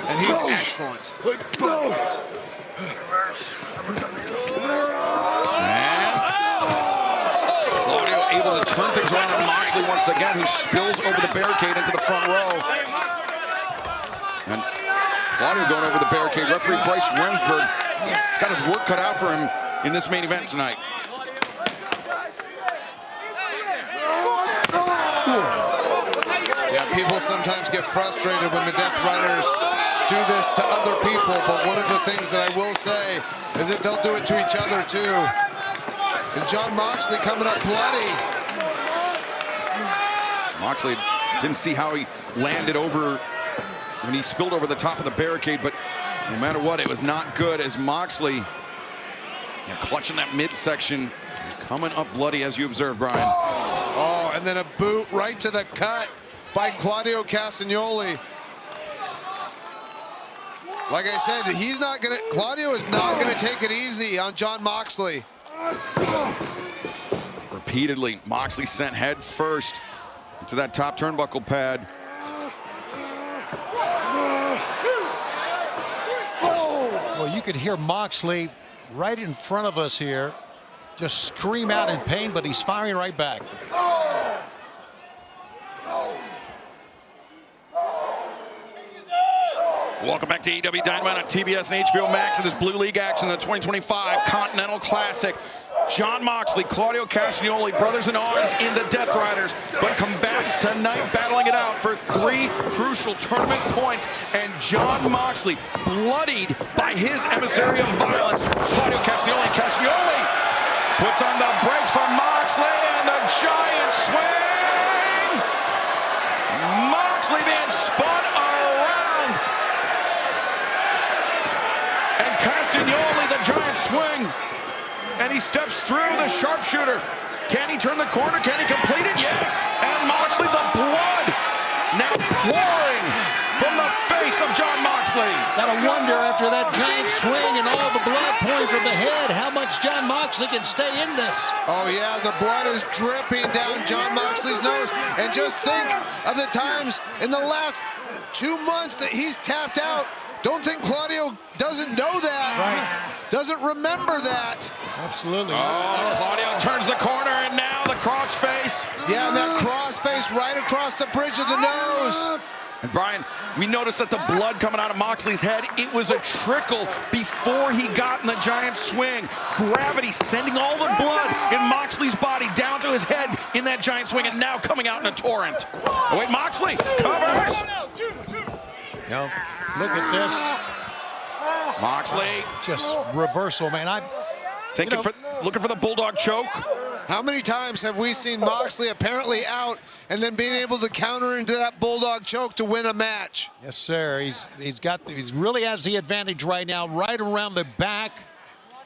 and he's excellent. And Claudio able to turn things around on Moxley once again, who spills over the barricade into the front row. And Claudio going over the barricade. Referee Bryce Remsburg got his work cut out for him in this main event tonight. Yeah, people sometimes get frustrated when the Death Riders do this to other people, but one of the things that I will say is that they'll do it to each other too. And Jon Moxley coming up bloody. Moxley didn't see how he landed over when he spilled over the top of the barricade, but no matter what, it was not good as Moxley clutching that midsection, coming up bloody as you observed, Brian. Oh, and then a boot right to the gut by Claudio Castagnoli. Like I said, Claudio is not gonna take it easy on Jon Moxley. Repeatedly, Moxley sent head first into that top turnbuckle pad. Well, you could hear Moxley right in front of us here just scream out in pain, but he's firing right back. Welcome back to AEW Dynamite on TBS and HBO MAX. It is Blue League action in the 2025 Continental Classic. Jon Moxley, Claudio Castagnoli, brothers in arms in the Death Riders, but combatants tonight battling it out for 3 crucial tournament points, and Jon Moxley bloodied by his emissary of violence, Claudio Castagnoli. Castagnoli puts on the brakes for Moxley, and the giant swing! Moxley being spun around, and Castagnoli, the giant swing. And he steps through the sharpshooter. Can he turn the corner? Can he complete it? Yes. And Moxley, the blood now pouring from the face of Jon Moxley. Gotta wonder after that giant swing and all the blood pouring from the head, how much Jon Moxley can stay in this. Oh yeah, the blood is dripping down Jon Moxley's nose. And just think of the times in the last 2 months that he's tapped out. Don't think Claudio doesn't know that. Right. Doesn't remember that. Absolutely. Oh, Claudio turns the corner, and now the crossface. Yeah, and that crossface right across the bridge of the nose. And Brian, we noticed that the blood coming out of Moxley's head, it was a trickle before he got in the giant swing. Gravity sending all the blood in Moxley's body down to his head in that giant swing, and now coming out in a torrent. Oh, wait, Moxley covers. Now, look at this. Moxley Just reversal, man. looking for the bulldog choke. How many times have we seen Moxley apparently out and then being able to counter into that bulldog choke to win a match? Yes, sir. He's really has the advantage right now, right around the back.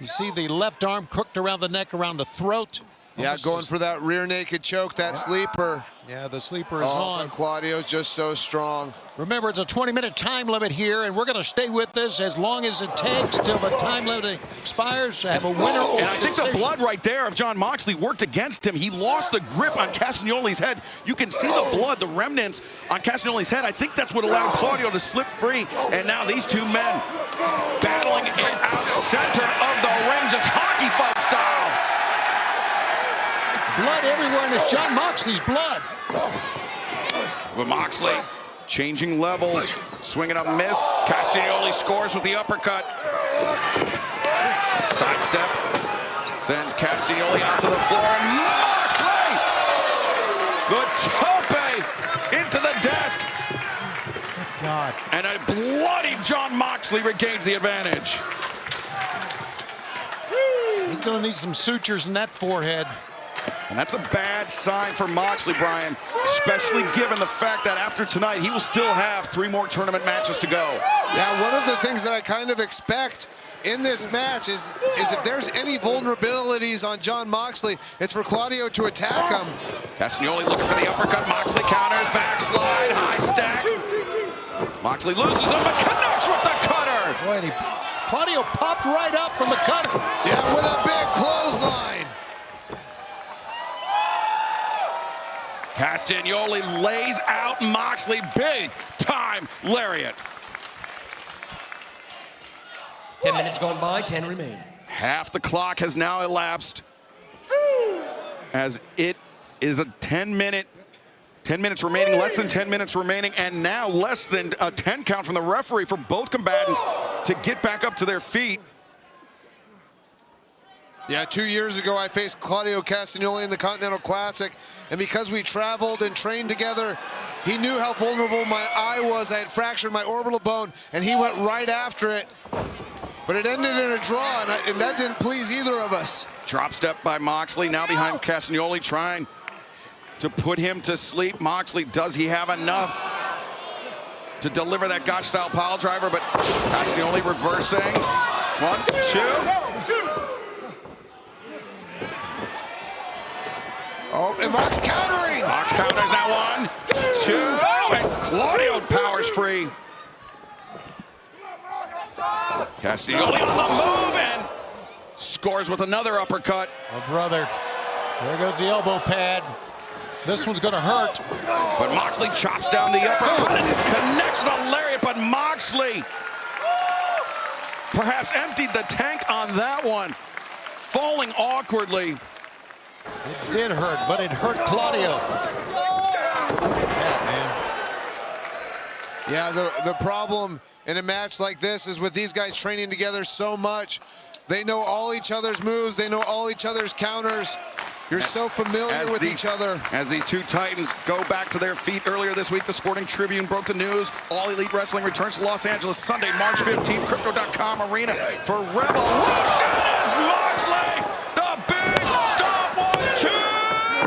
You see the left arm cooked around the neck, around the throat. Yeah, going for that rear naked choke, that sleeper. Yeah, the sleeper is on. Claudio's just so strong. Remember, it's a 20-minute time limit here, and we're going to stay with this as long as it takes till the time limit expires to have a winner or And I think the decision. blood right there of Jon Moxley worked against him. He lost the grip on Castagnoli's head. You can see the blood, the remnants on Castagnoli's head. I think that's what allowed Claudio to slip free. And now these two men battling it out center of the ring, just hockey fight style. Blood everywhere, and it's Jon Moxley's blood. With Moxley changing levels, swinging a miss. Castagnoli scores with the uppercut. Sidestep sends Castagnoli out to the floor. And Moxley, the tope into the desk. God. And a bloody Jon Moxley regains the advantage. He's going to need some sutures in that forehead. And that's a bad sign for Moxley, Brian, especially given the fact that after tonight, he will still have 3 more tournament matches to go. Yeah, one of the things that I kind of expect in this match is if there's any vulnerabilities on Jon Moxley, it's for Claudio to attack him. Castagnoli looking for the uppercut. Moxley counters, backslide, high stack. Moxley loses him, but connects with the cutter. Boy, and Claudio popped right up from the cutter. Yeah, with a big clothesline. Castagnoli lays out Moxley, big time lariat. 10 minutes gone by, 10 remain. Half the clock has now elapsed as it is a 10 minutes remaining, less than 10 minutes remaining, and now less than a 10 count from the referee for both combatants to get back up to their feet. Yeah, 2 years ago, I faced Claudio Castagnoli in the Continental Classic, and because we traveled and trained together, he knew how vulnerable my eye was. I had fractured my orbital bone, and he went right after it. But it ended in a draw, and that didn't please either of us. Drop step by Moxley, now behind Castagnoli, trying to put him to sleep. Moxley, does he have enough to deliver that Gotch-style pile driver? But Castagnoli reversing. 1, 2. Oh, and Mox countering. Mox counters now. 1, 2, and Claudio powers free. Castagnoli on the move and scores with another uppercut. Oh, brother. There goes the elbow pad. This one's going to hurt. But Moxley chops down the uppercut and connects with a lariat, but Moxley perhaps emptied the tank on that one, falling awkwardly. It did hurt, but it hurt Claudio. Look at that, man. Yeah, the problem in a match like this is with these guys training together so much, they know all each other's moves, they know all each other's counters. You're so familiar with each other. As these two titans go back to their feet earlier this week, the Sporting Tribune broke the news. All Elite Wrestling returns to Los Angeles Sunday, March 15th, Crypto.com Arena for Revolution as Moxley, the big stop 1, 2.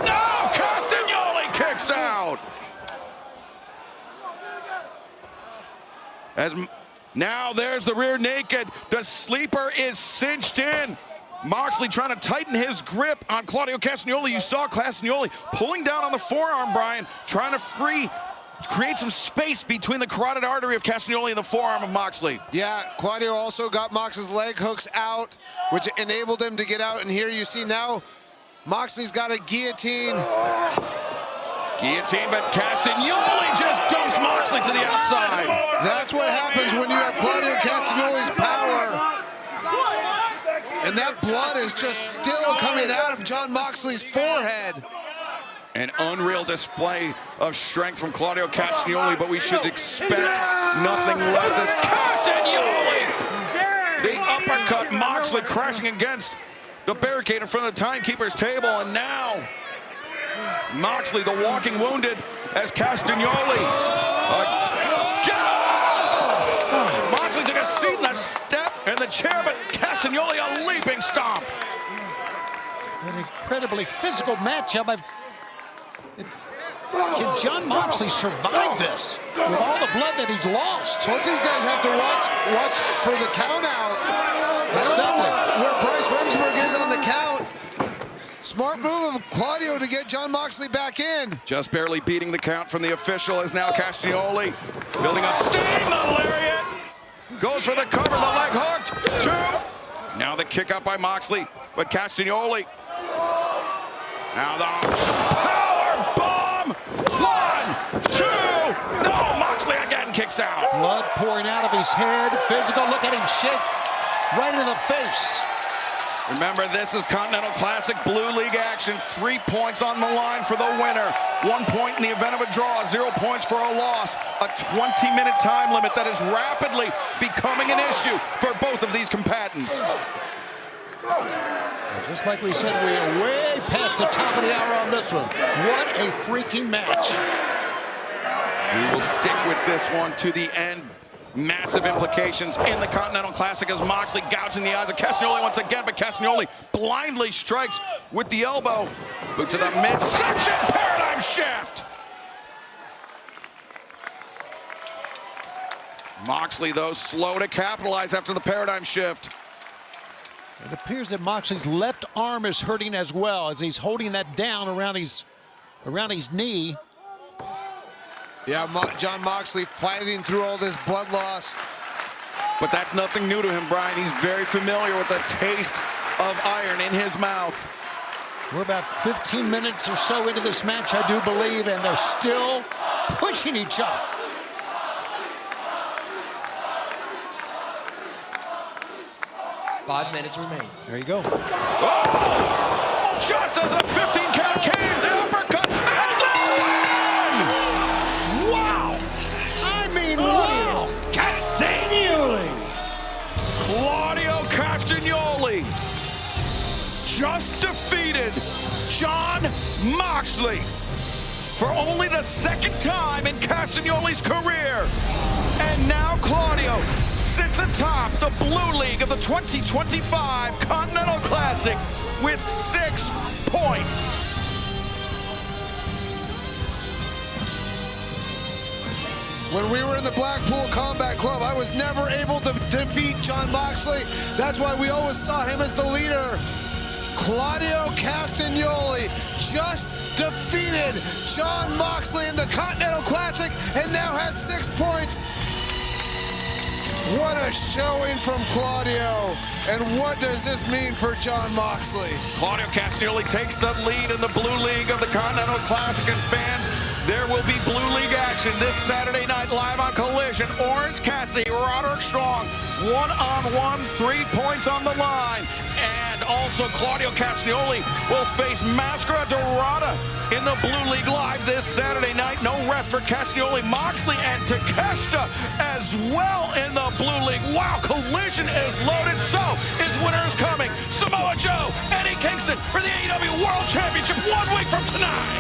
No, Castagnoli kicks out. As now there's the rear naked. The sleeper is cinched in. Moxley trying to tighten his grip on Claudio Castagnoli. You saw Castagnoli pulling down on the forearm, Brian, trying to create some space between the carotid artery of Castagnoli and the forearm of Moxley. Yeah, Claudio also got Mox's leg hooks out, which enabled him to get out. And here you see now Moxley's got a guillotine. Guillotine, but Castagnoli just dumps Moxley to the outside. That's what happens when you have Claudio Castagnoli's power. And that blood is just still coming out of Jon Moxley's forehead. An unreal display of strength from Claudio Castagnoli, but we should expect nothing less as Castagnoli! The uppercut, Moxley crashing against the barricade in front of the timekeeper's table, and now Moxley, the walking wounded, as Castagnoli. Moxley took a seat in the step in the chair, but Castagnoli a leaping stomp. An incredibly physical matchup. Can Jon Moxley survive this with all the blood that he's lost? Both these guys have to watch for the count out. That's where Bryce Remsburg is on the count. Smart move of Claudio to get Jon Moxley back in. Just barely beating the count from the official is now Castagnoli. Building up, Sting, the lariat. Goes for the cover, the leg hooked. 2. Now the kick out by Moxley, but Castagnoli. Now the power bomb. 1, 2. No, Moxley again kicks out. Blood pouring out of his head. Physical, look at him shake right in the face. Remember, this is Continental Classic Blue League action. 3 points on the line for the winner. 1 point in the event of a draw, 0 points for a loss. A 20-minute time limit that is rapidly becoming an issue for both of these combatants. Just like we said, we are way past the top of the hour on this one. What a freaking match. We will stick with this one to the end. Massive implications in the Continental Classic as Moxley gouging the eyes of Castagnoli once again, but Castagnoli blindly strikes with the elbow. Boot to the midsection, paradigm shift. Moxley, though, slow to capitalize after the paradigm shift. It appears that Moxley's left arm is hurting as well as he's holding that down around his knee. Yeah, Jon Moxley fighting through all this blood loss. But that's nothing new to him, Brian. He's very familiar with the taste of iron in his mouth. We're about 15 minutes or so into this match, I do believe, and they're still pushing each other. 5 minutes remain. There you go. Oh! Just as a 15 count came, the uppercut, and the win! Wow! I mean, wow! Castagnoli! Claudio Castagnoli just defeated Jon Moxley for only the second time in Castagnoli's career. And now Claudio sits atop the Blue League of the 2025 Continental Classic with 6 points. When we were in the Blackpool Combat Club, I was never able to defeat Jon Moxley. That's why we always saw him as the leader. Claudio Castagnoli just defeated Jon Moxley in the Continental Classic and now has 6 points. What a showing from Claudio. And what does this mean for Jon Moxley? Claudio Castagnoli takes the lead in the Blue League of the Continental Classic, and fans, there will be Blue League action this Saturday night live on Collision. Orange Cassidy, Roderick Strong, 1-on-1, 3 points on the line. And also Claudio Castagnoli will face Mascara Dorada in the Blue League live this Saturday night. No rest for Castagnoli, Moxley, and Takeshita as well in the Blue League. Wow, Collision is loaded. So is winners coming. Samoa Joe, Eddie Kingston for the AEW World Championship 1 week from tonight.